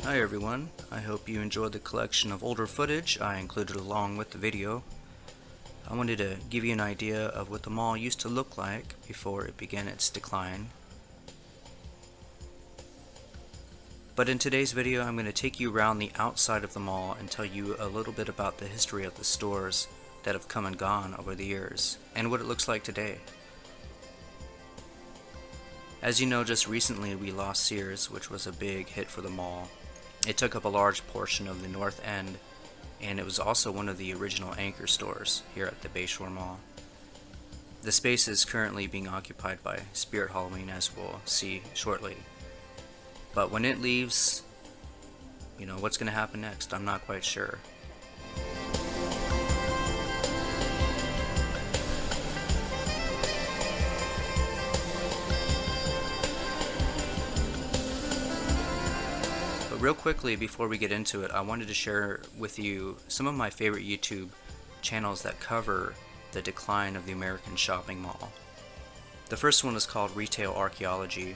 Hi everyone, I hope you enjoyed the collection of older footage I included along with the video. I wanted to give you an idea of what the mall used to look like before it began its decline. But in today's video I'm going to take you around the outside of the mall and tell you a little bit about the history of the stores that have come and gone over the years, and what it looks like today. As you know, just recently we lost Sears, which was a big hit for the mall. It took up a large portion of the north end, and it was also one of the original anchor stores here at the Bayshore Mall. The space is currently being occupied by Spirit Halloween, as we'll see shortly. But when it leaves, you know, what's going to happen next? I'm not quite sure. Real quickly, before we get into it, I wanted to share with you some of my favorite YouTube channels that cover the decline of the American shopping mall. The first one is called Retail Archaeology,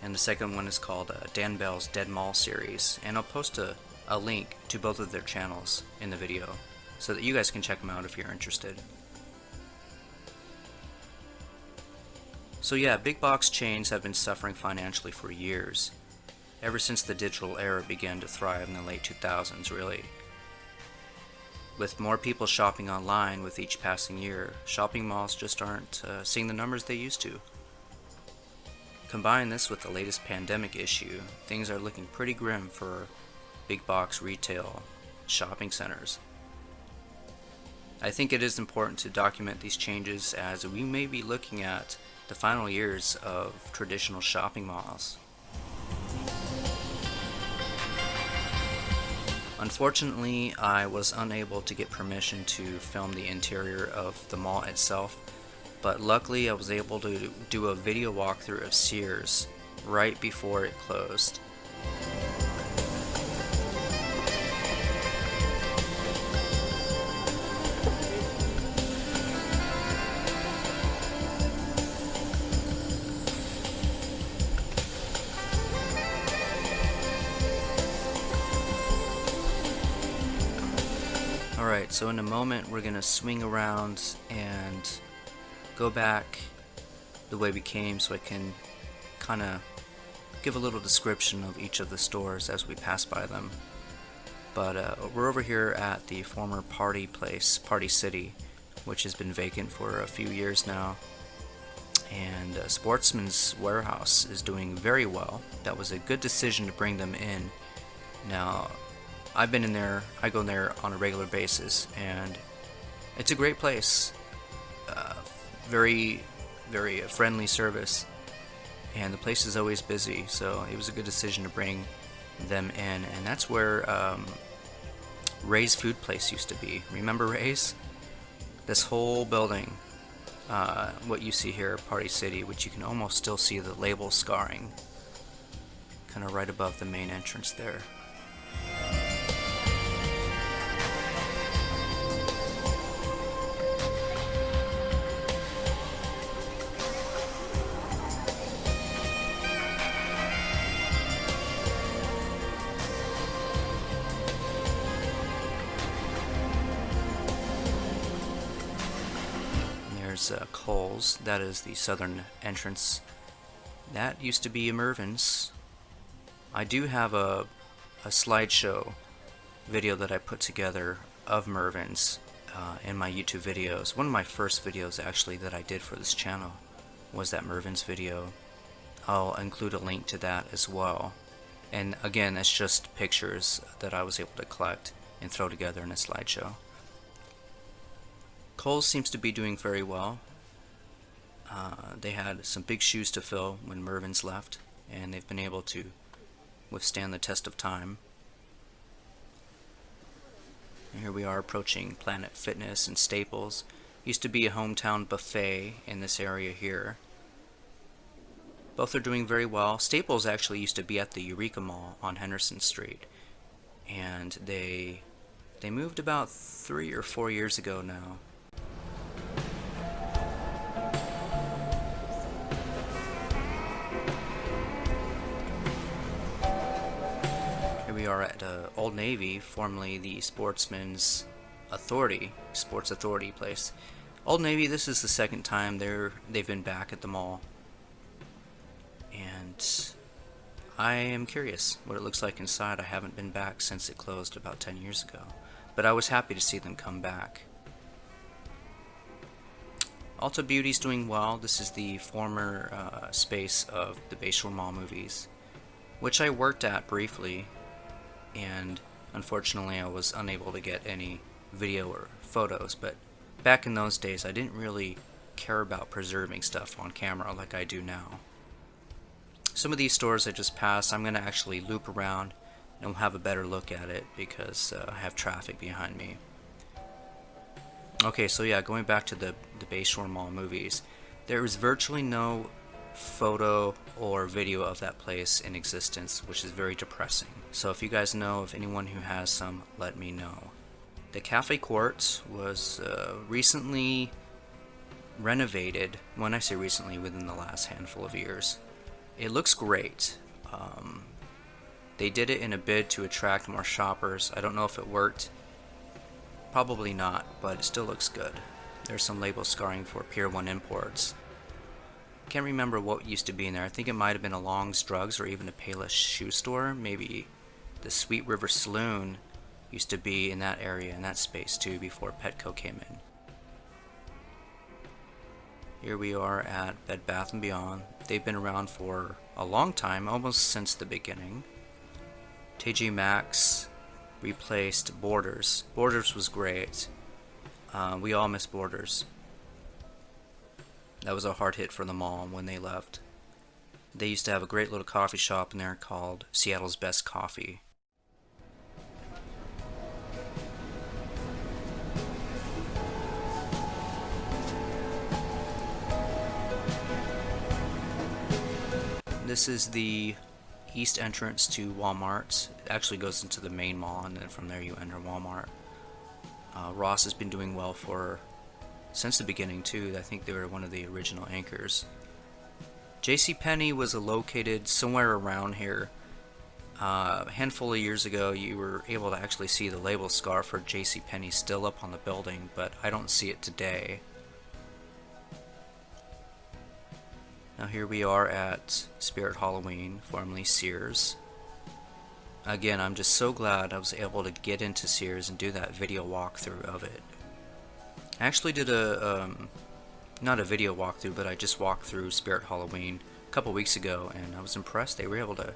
and the second one is called Dan Bell's Dead Mall series, and I'll post a link to both of their channels in the video so that you guys can check them out if you're interested. So yeah, big box chains have been suffering financially for years. Ever since the digital era began to thrive in the late 2000s, really. With more people shopping online with each passing year, shopping malls just aren't seeing the numbers they used to. Combine this with the latest pandemic issue, things are looking pretty grim for big box retail shopping centers. I think it is important to document these changes, as we may be looking at the final years of traditional shopping malls. Unfortunately, I was unable to get permission to film the interior of the mall itself, but luckily I was able to do a video walkthrough of Sears right before it closed. Alright, so in a moment we're going to swing around and go back the way we came so I can kind of give a little description of each of the stores as we pass by them. But we're over here at the former party place, Party City, which has been vacant for a few years now. And Sportsman's Warehouse is doing very well. That was a good decision to bring them in. Now, I've been in there, I go in there on a regular basis, and it's a great place. Very, very friendly service, and the place is always busy, so it was a good decision to bring them in. And that's where Ray's Food Place used to be. Remember Ray's? This whole building, what you see here, Party City, which you can almost still see the label scarring, kind of right above the main entrance there. Kohls. That is the southern entrance. That used to be a Mervyns. I do have a slideshow video that I put together of Mervyns in my YouTube videos. One of my first videos actually that I did for this channel was that Mervyns video. I'll include a link to that as well. And again, it's just pictures that I was able to collect and throw together in a slideshow. Kohls seems to be doing very well. They had some big shoes to fill when Mervyns left, and they've been able to withstand the test of time. And here we are approaching Planet Fitness and Staples. Used to be a hometown buffet in this area here. Both are doing very well. Staples actually used to be at the Eureka Mall on Henderson Street, and they moved about 3 or 4 years ago now. Here we are at Old Navy, formerly the Sports Authority place. Old Navy, this is the second time they've been back at the mall. And I am curious what it looks like inside. I haven't been back since it closed about 10 years ago. But I was happy to see them come back. Ulta Beauty's doing well. This is the former space of the Bayshore Mall movies, which I worked at briefly, and unfortunately I was unable to get any video or photos. But back in those days I didn't really care about preserving stuff on camera like I do now. Some of these stores I just passed, I'm going to actually loop around and we'll have a better look at it because I have traffic behind me. Okay, so yeah, going back to the Bayshore Mall movies, there is virtually no photo or video of that place in existence, which is very depressing. So if you guys know of anyone who has some, let me know. The Cafe Court was recently renovated. When I say recently, within the last handful of years. It looks great. They did it in a bid to attract more shoppers. I don't know if it worked. Probably not, but it still looks good. There's some label scarring for Pier 1 imports. Can't remember what used to be in there. I think it might have been a Long's Drugs or even a Payless shoe store. Maybe the Sweet River Saloon used to be in that area, in that space too, before Petco came in. Here we are at Bed Bath & Beyond. They've been around for a long time, almost since the beginning. TJMaxx replaced Borders. Borders was great. We all miss Borders. That was a hard hit for the mall when they left. They used to have a great little coffee shop in there called Seattle's Best Coffee. This is the east entrance to Walmart. It actually goes into the main mall, and then from there you enter Walmart. Ross has been doing well since the beginning too. I think they were one of the original anchors. JCPenny was located somewhere around here. A handful of years ago you were able to actually see the label scar for JCPenny still up on the building, but I don't see it today. Now here we are at Spirit Halloween, formerly Sears. Again, I'm just so glad I was able to get into Sears and do that video walkthrough of it. I actually did not a video walkthrough, but I just walked through Spirit Halloween a couple weeks ago, and I was impressed. They were able to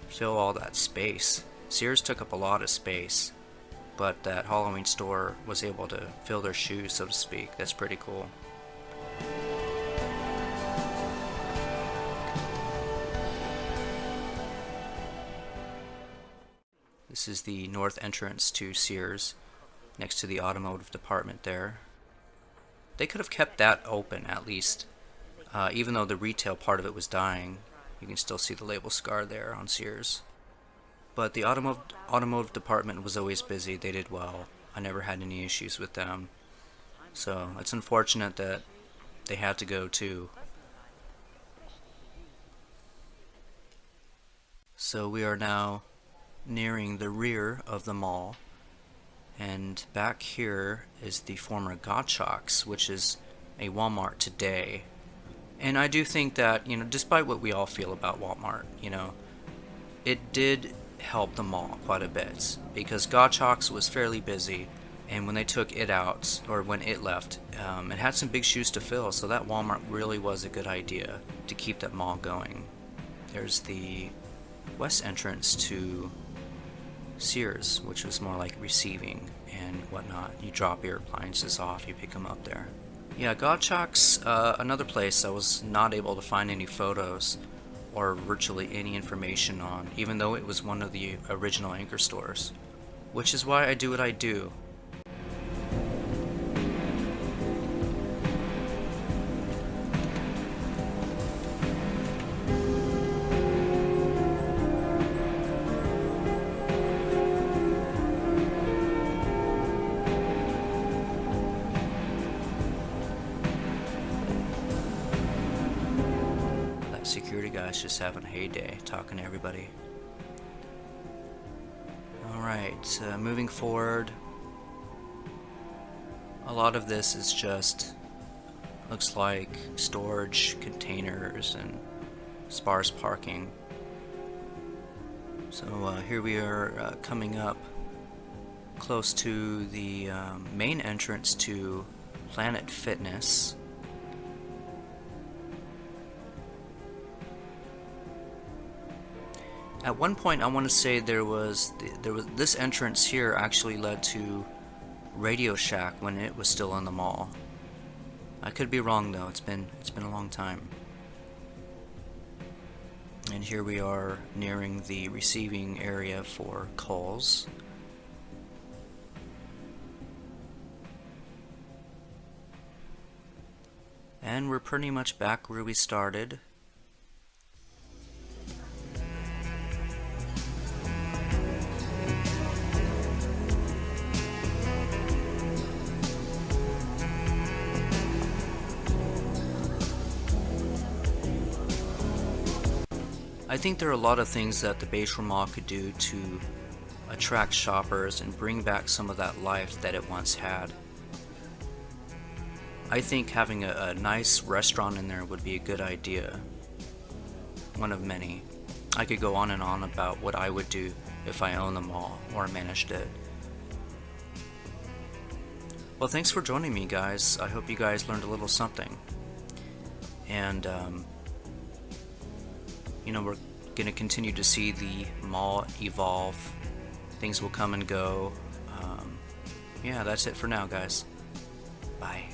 fill all that space. Sears took up a lot of space, but that Halloween store was able to fill their shoes, so to speak. That's pretty cool. This is the north entrance to Sears, next to the automotive department there. They could have kept that open at least. Even though the retail part of it was dying, you can still see the label scar there on Sears. But the automotive department was always busy. They did well. I never had any issues with them. So it's unfortunate that they had to go too. So we are now nearing the rear of the mall, and back here is the former Gottschalks, which is a Walmart today. And I do think that, despite what we all feel about Walmart, it did help the mall quite a bit, because Gottschalks was fairly busy, and when they took it out, or when it left, it had some big shoes to fill, so that Walmart really was a good idea to keep that mall going. There's the west entrance to Sears, which was more like receiving and whatnot. You drop your appliances off, you pick them up there. Yeah, Gottschalks, another place I was not able to find any photos or virtually any information on, even though it was one of the original anchor stores. Which is why I do what I do. Security guy's just having a heyday, talking to everybody. Alright, moving forward. A lot of this is just, looks like storage containers and sparse parking. So here we are coming up close to the main entrance to Planet Fitness. At one point, I want to say there was this entrance here actually led to Radio Shack when it was still in the mall. I could be wrong though. It's been a long time. And here we are nearing the receiving area for Kohls. And we're pretty much back where we started. I think there are a lot of things that the Bayshore Mall could do to attract shoppers and bring back some of that life that it once had. I think having a nice restaurant in there would be a good idea. One of many. I could go on and on about what I would do if I owned the mall or managed it. Well, thanks for joining me, guys. I hope you guys learned a little something. And we're going to continue to see the mall evolve. Things will come and go. Yeah, that's it for now, guys. Bye.